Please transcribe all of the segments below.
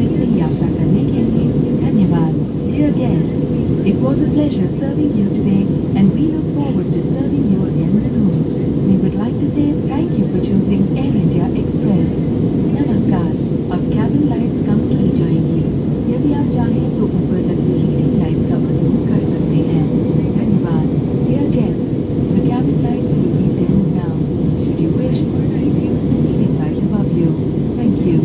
फिर से यात्रा करने के लिए धन्यवाद. Dear guests, it was a pleasure serving you today and we look forward to serving you again soon. We would like to say thank you for choosing Air India Express. नमस्कार. अब cabin lights कम की जाएंगी. यदि आप चाहें तो ऊपर लगी हीटिंग लाइट्स का उपयोग कर सकते हैं. धन्यवाद. Dear guests, the cabin lights will be dimmed now. Should you wish, please use the heating light above you. Thank you.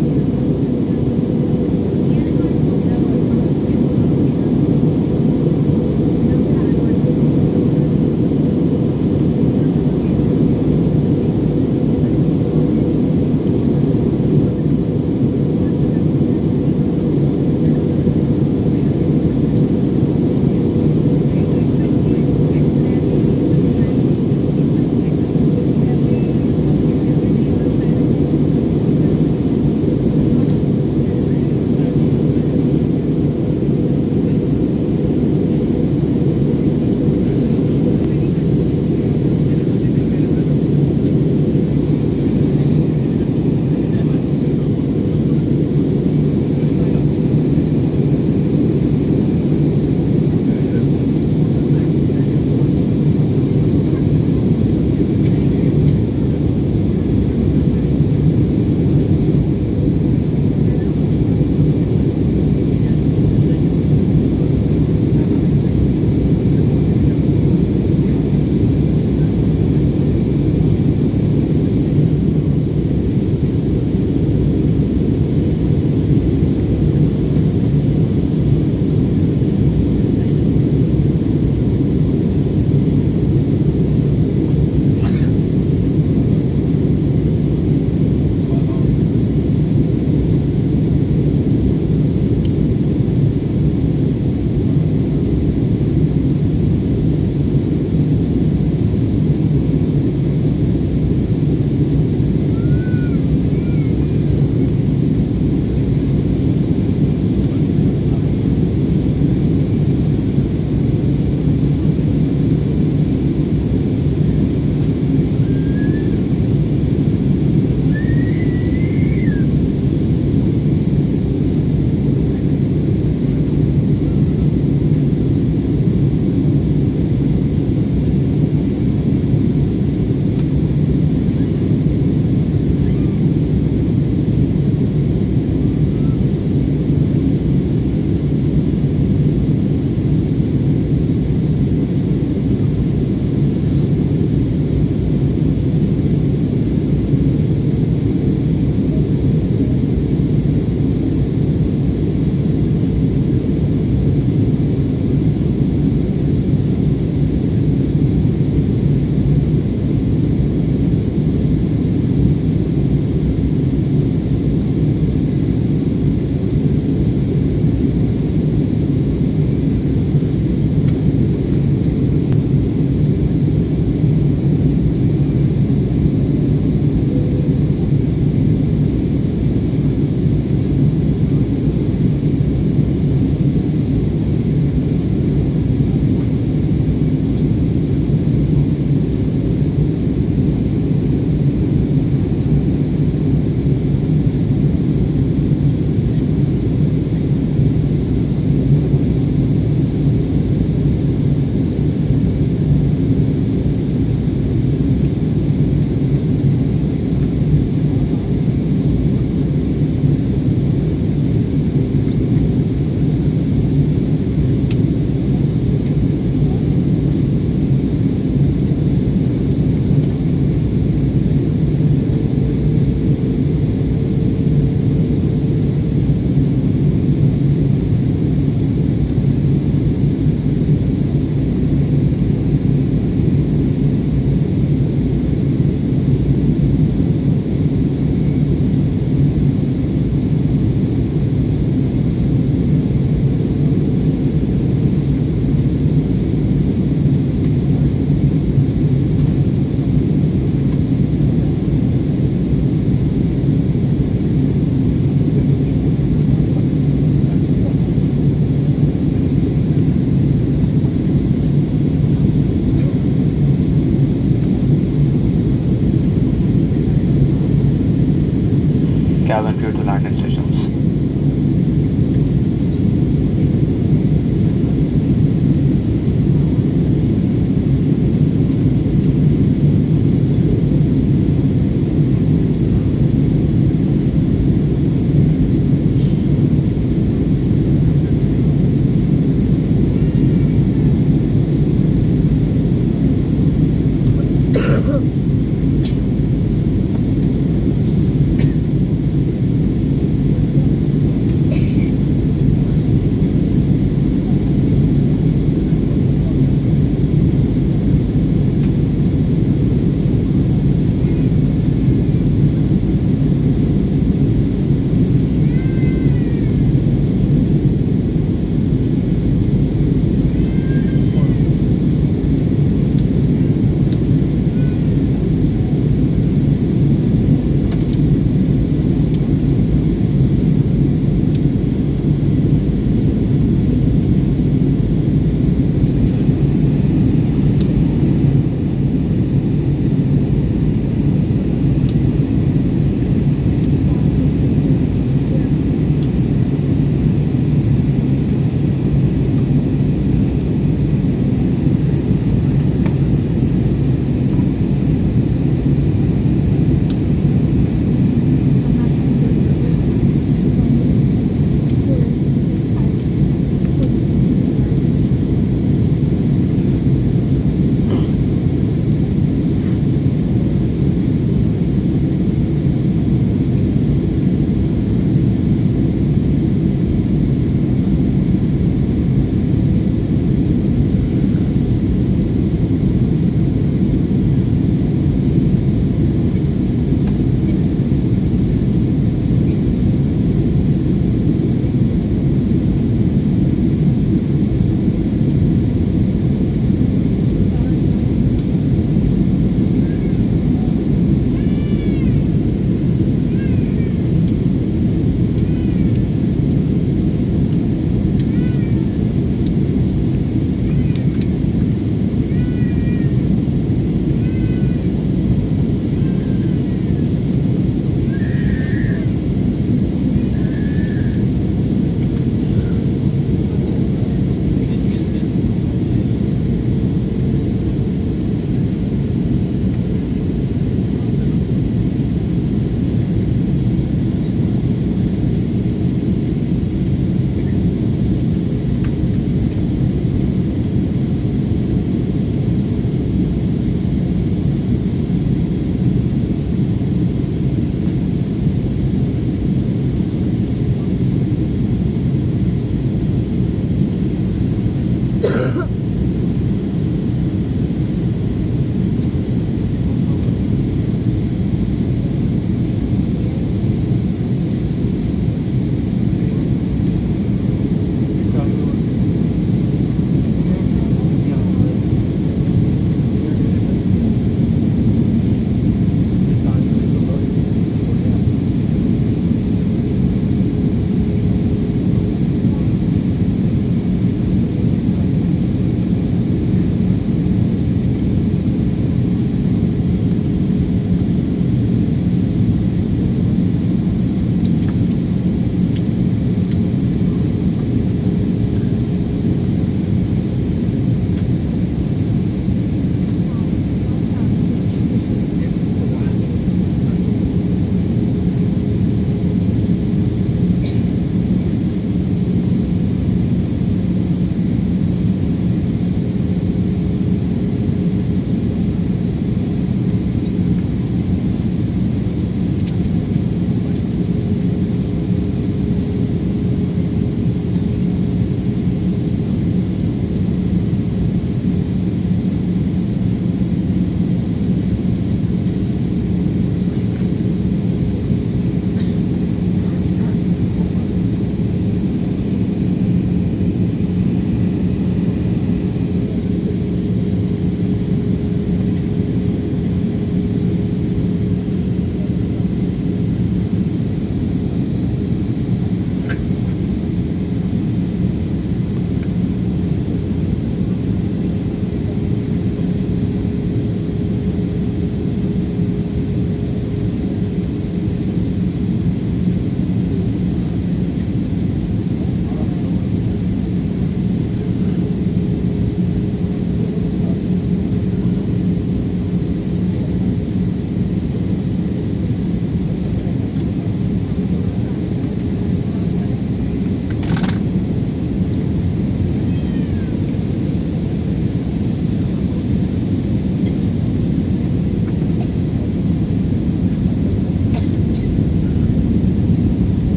cabin clear to land instructions.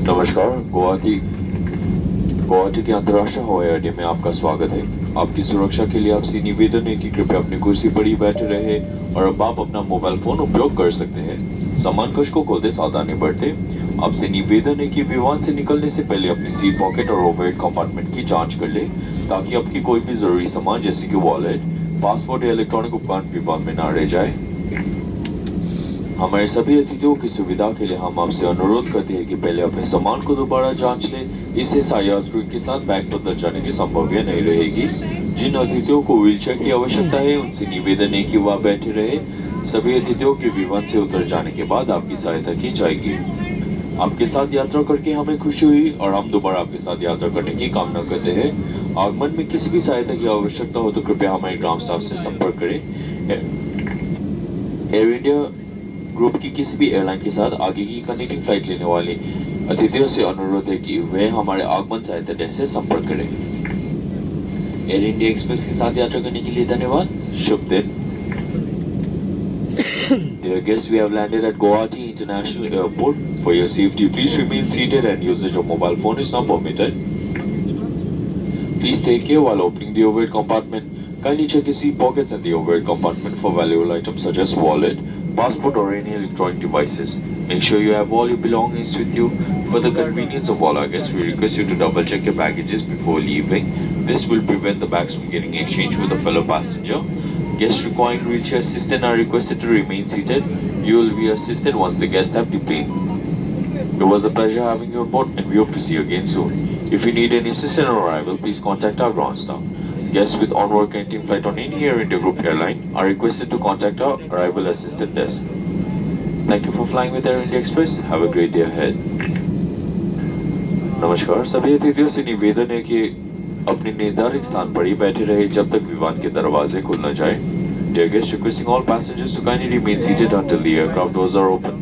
नमस्कार। गुवाहाटी के अंतर्राष्ट्रीय हवाई अड्डे में आपका स्वागत है। आपकी सुरक्षा के लिए आपसे निवेदन है कि कृपया अपनी कुर्सी पर ही बैठे रहे और अब आप अपना मोबाइल फोन उपयोग कर सकते हैं। सामान कक्ष को खोलते सावधानी बरतें। आपसे निवेदन है कि विमान से निकलने से पहले अपनी सीट पॉकेट और ओवरहेड कंपार्टमेंट की जांच कर ले, ताकि आपकी कोई भी जरूरी सामान जैसे कि वॉलेट, पासपोर्ट या इलेक्ट्रॉनिक उपकरण विमान में न रह जाए। हमारे सभी अतिथियों की सुविधा के लिए हम आपसे अनुरोध करते हैं कि पहले अपने सामान को दोबारा जांच लें। इससे यात्रियों के साथ बैग बदल जाने की संभावना नहीं रहेगी। जिन अतिथियों को व्हीलचेयर की आवश्यकता है उनसे निवेदन है कि वह बैठे रहे। सभी अतिथियों के विमान से उतर जाने के बाद आपकी सहायता की जाएगी। आपके साथ यात्रा करके हमें खुशी हुई और हम दोबारा आपके साथ यात्रा करने की कामना करते हैं। आगमन में किसी भी सहायता की आवश्यकता हो तो कृपया हमारे ग्राउंड स्टाफ से संपर्क करें। एयर इंडिया ग्रुप की किसी भी एयरलाइन के साथ आगे की कनेक्टिंग फ्लाइट लेने वाले अतिथियों से अनुरोध है कि वे हमारे आगमन सहायता डेस्क से संपर्क करें। एयर इंडिया एक्सप्रेस के साथ यात्रा करने के लिए धन्यवाद। शुभ दिन। Dear guests, we have landed at Guwahati International Airport. For your safety, please remain seated and usage of mobile phone is not permitted. Please take care while opening the overhead compartment. Kindly check your seat pockets and the overhead compartment for valuable items such as wallet, passport or any electronic devices. Make sure you have all your belongings with you. For the convenience of all our guests, we request you to double check your baggages before leaving. This will prevent the bags from getting exchanged with a fellow passenger. Guests requiring wheelchair assistance are requested to remain seated. You will be assisted once the guests have departed. It was a pleasure having you on board and we hope to see you again soon. If you need any assistance on arrival, please contact our ground staff. Guests with onward connecting flight on any Air India Group airline are requested to contact our arrival assistance desk. Thank you for flying with Air India Express. Have a great day ahead. नमस्कार। सभी अतिथियों से निवेदन है कि अपने निर्धारित स्थान पर ही बैठे रहे जब तक विमान के दरवाजे खुल न जाए। Dear guests, requesting all passengers to kindly remain seated until the aircraft doors are open.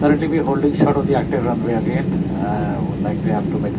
Currently we are holding short of the active runway again. Would like to have to make a